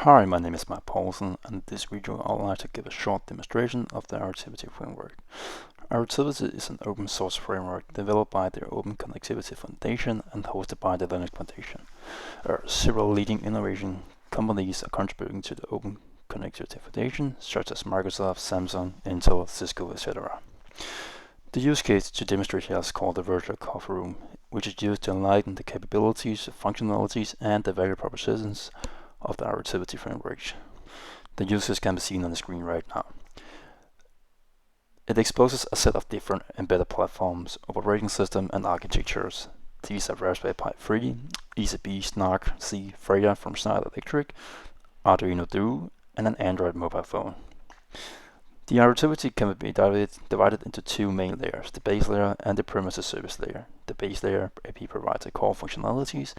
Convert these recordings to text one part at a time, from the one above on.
Hi, my name is Matt Paulsen, and in this video I would like to give a short demonstration of the Artivity framework. Artivity is an open source framework developed by the Open Connectivity Foundation and hosted by the Linux Foundation. Several leading innovation companies are contributing to the Open Connectivity Foundation, such as Microsoft, Samsung, Intel, Cisco, etc. The use case to demonstrate here is called the Virtual Coffee Room, which is used to enlighten the capabilities, functionalities, and the value propositions of the Artivity framework. The uses can be seen on the screen right now. It exposes a set of different embedded platforms, operating system, and architectures. These are Raspberry Pi 3, ECB, Snark, C, Freya from Schneider Electric, Arduino Duo, and an Android mobile phone. The Artivity can be divided into two main layers, the base layer and the premises service layer. The base layer AP provides the core functionalities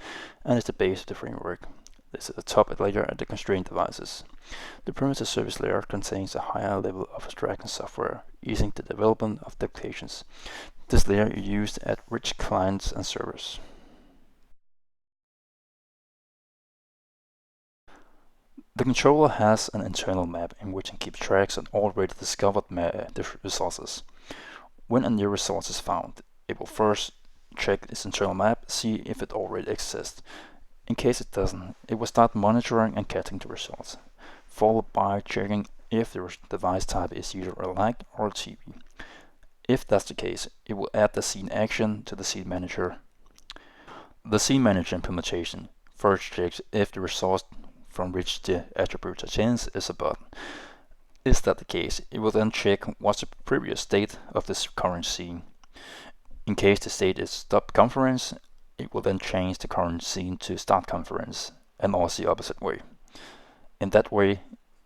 and is the base of the framework. This is the top layer at the constrained devices. The premises service layer contains a higher level of abstraction software, easing the development of the applications. This layer is used at rich clients and servers. The controller has an internal map in which it keeps tracks on already discovered resources. When a new resource is found, it will first check its internal map, see if it already exists. In case it doesn't, it will start monitoring and catching the results, followed by checking if the device type is either a LAC or a TV. If that's the case, it will add the scene action to the scene manager. The scene manager implementation first checks if the resource from which the attributes are changed is a button. Is that the case, it will then check what's the previous state of this current scene. In case the state is stop conference, it will then change the current scene to start conference, and also the opposite way. In that way,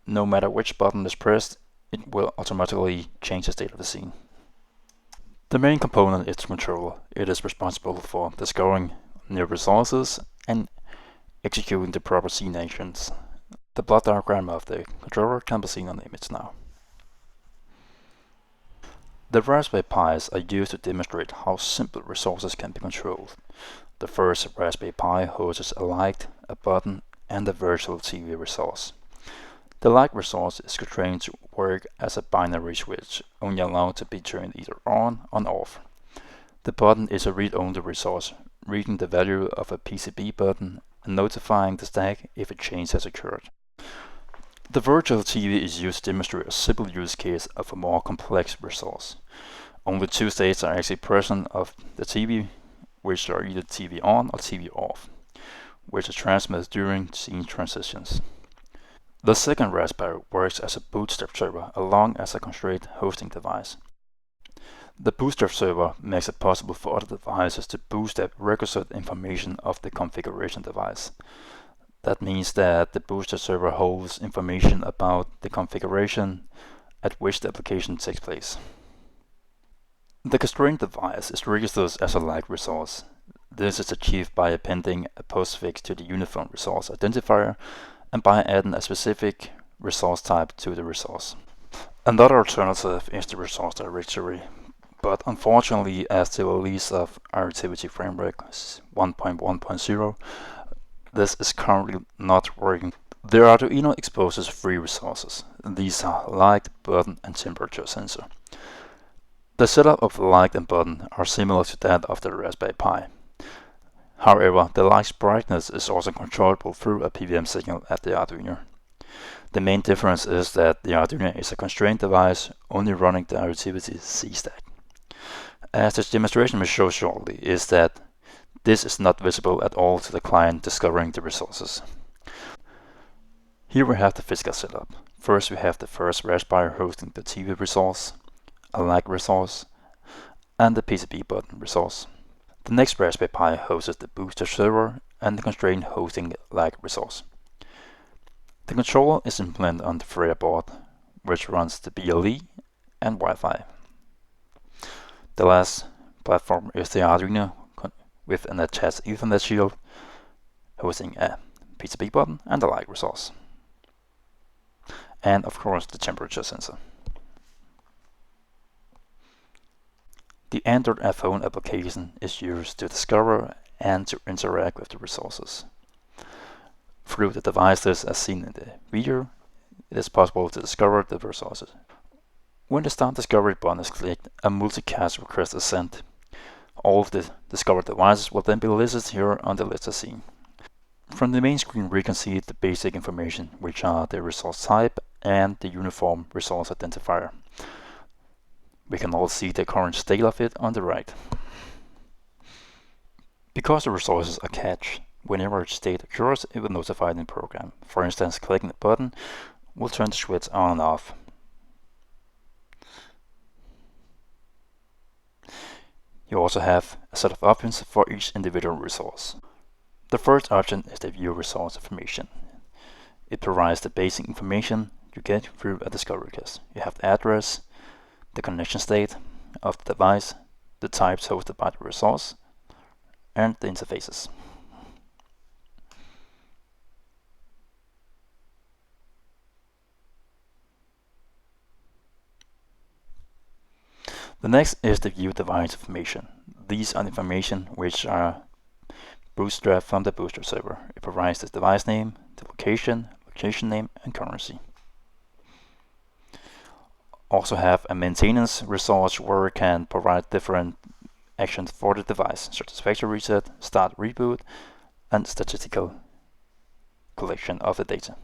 no matter which button is pressed, it will automatically change the state of the scene. The main component is the controller. It is responsible for discovering new resources and executing the proper scene actions. The block diagram of the controller can be seen on the image now. The Raspberry Pis are used to demonstrate how simple resources can be controlled. The first Raspberry Pi hosts a light, a button, and a virtual TV resource. The light resource is constrained to work as a binary switch, only allowed to be turned either on or off. The button is a read-only resource, reading the value of a PCB button and notifying the stack if a change has occurred. The virtual TV is used to demonstrate a simple use case of a more complex resource. Only two states are actually present of the TV, which are either TV on or TV off, which is transmitted during scene transitions. The second Raspberry works as a bootstrap server along as a constrained hosting device. The bootstrap server makes it possible for other devices to bootstrap requisite information of the configuration device. That means that the bootstrap server holds information about the configuration at which the application takes place. The constrained device is registered as a LAC resource. This is achieved by appending a postfix to the uniform resource identifier and by adding a specific resource type to the resource. Another alternative is the resource directory, but unfortunately, as the release of Artivity Framework 1.1.0, this is currently not working. The Arduino exposes three resources. These are light, button, and temperature sensor. The setup of the light and button are similar to that of the Raspberry Pi. However, the light's brightness is also controllable through a PWM signal at the Arduino. The main difference is that the Arduino is a constrained device only running the Artivity C stack. As this demonstration will show shortly, is that this is not visible at all to the client discovering the resources. Here we have the physical setup. First we have the first Raspberry hosting the TV resource, a LAC resource, and the PCB button resource. The next Raspberry Pi hosts the bootstrap server and the constrained hosting LAC resource. The controller is implemented on the Freya board, which runs the BLE and Wi-Fi. The last platform is the Arduino with an attached Ethernet shield hosting a PCB button and a LAC resource. And of course the temperature sensor. The Android iPhone application is used to discover and to interact with the resources. Through the devices as seen in the video, it is possible to discover the resources. When the Start Discovery button is clicked, a multicast request is sent. All of the discovered devices will then be listed here on the list as seen. From the main screen we can see the basic information, which are the resource type and the uniform resource identifier. We can also see the current state of it on the right. Because the resources are cached, whenever a state occurs, it will notify the program. For instance, clicking the button will turn the switch on and off. You also have a set of options for each individual resource. The first option is the View Resource Information. It provides the basic information you get through a discovery request. You have the address, the connection state of the device, the types hosted by the resource, and the interfaces. The next is the View Device Information. These are information which are bootstrapped from the Bootstrap server. It provides the device name, the location name, and currency. Also have a maintenance resource where it can provide different actions for the device, such as factory reset, start reboot, and statistical collection of the data.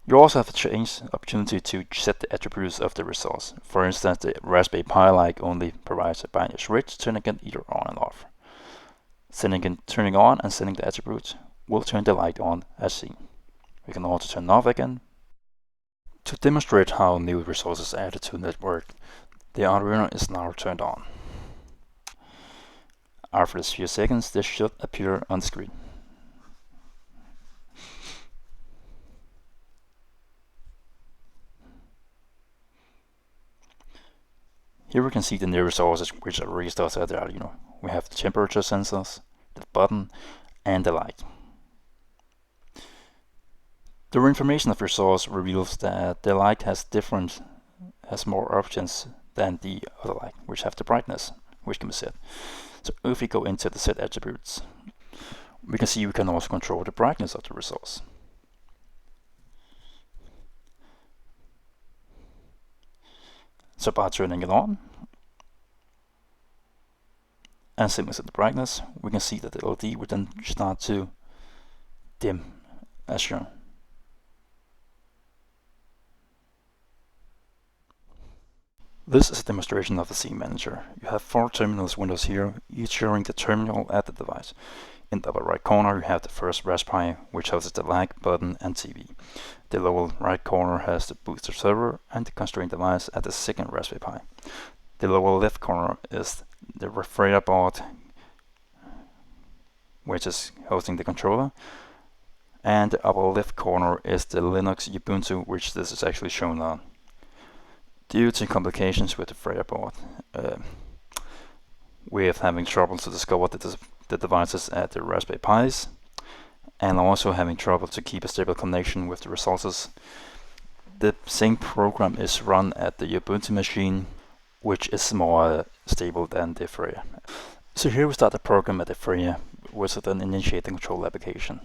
You also have the opportunity to set the attributes of the resource. For instance, the Raspberry Pi Lite only provides a binary switch, turning it either on and off. Turning on and setting the attributes will turn the light on as seen. We can also turn off again. To demonstrate how new resources are added to the network, the Arduino is now turned on. After a few seconds, this should appear on the screen. Here we can see the new resources which are restored at the Arduino. We have the temperature sensors, the button, and the light. The information of resource reveals that the light has more options than the other light, which have the brightness, which can be set. So if we go into the set attributes, we can see we can also control the brightness of the resource. So by turning it on and simply set the brightness, we can see that the LED would then start to dim as shown. This is a demonstration of the Scene Manager. You have 4 terminals windows here, each showing the terminal at the device. In the upper right corner you have the first Raspberry Pi, which houses the like button and TV. The lower right corner has the Bootstrap server and the constraint device at the second Raspberry Pi. The lower left corner is the refrigerator board, which is hosting the controller, and the upper left corner is the Linux Ubuntu, which this is actually shown on. Due to complications with the Freya board, with having trouble to discover the devices at the Raspberry Pis, and also having trouble to keep a stable connection with the resources, the same program is run at the Ubuntu machine, which is more stable than the Freya. So here we start the program at the Freya, which will then initiate the control application.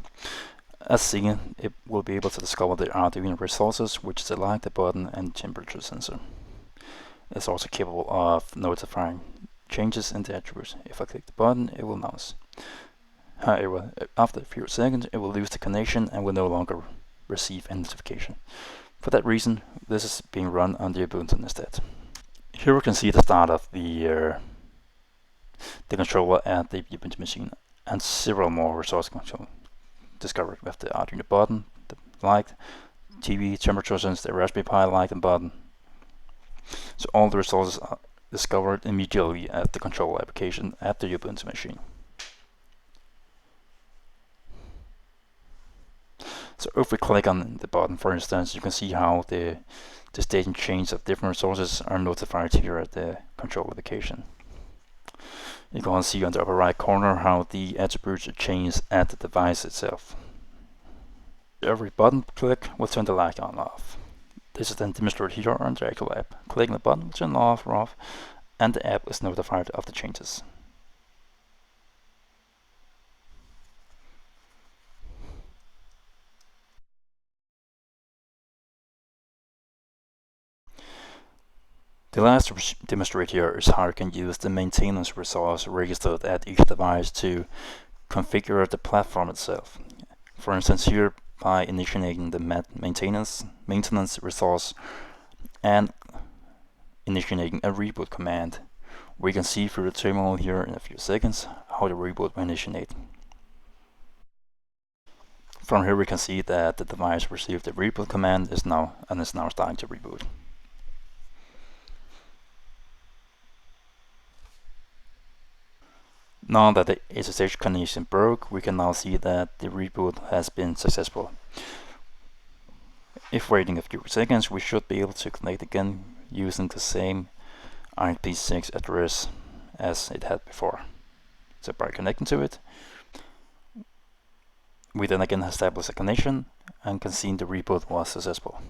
As seen, it will be able to discover the Arduino resources, which is the light, the button, and temperature sensor. It's also capable of notifying changes in the attributes. If I click the button, it will mouse. However, after a few seconds, it will lose the connection and will no longer receive any notification. For that reason, this is being run on the Ubuntu instead. Here we can see the start of the controller at the Ubuntu machine, and several more resource control discovered. We have the Arduino button, the light, TV, temperature sensor, the Raspberry Pi light and button. So all the resources are discovered immediately at the control application at the Ubuntu machine. So if we click on the button, for instance, you can see how the state and change of different resources are notified here at the control application. You can also see on the upper right corner how the attributes are changed at the device itself. Every button click will turn the light on and off. This is then demonstrated here on the actual app. Clicking the button will turn off or off, and the app is notified of the changes. The last demonstrate here is how you can use the maintenance resource registered at each device to configure the platform itself. For instance, here by initiating the maintenance resource and initiating a reboot command, we can see through the terminal here in a few seconds how the reboot will initiate. From here we can see that the device received the reboot command is now starting to reboot. Now that the SSH connection broke, we can now see that the reboot has been successful. If waiting a few seconds, we should be able to connect again using the same IPv6 address as it had before. So by connecting to it, we then again establish a connection and can see the reboot was successful.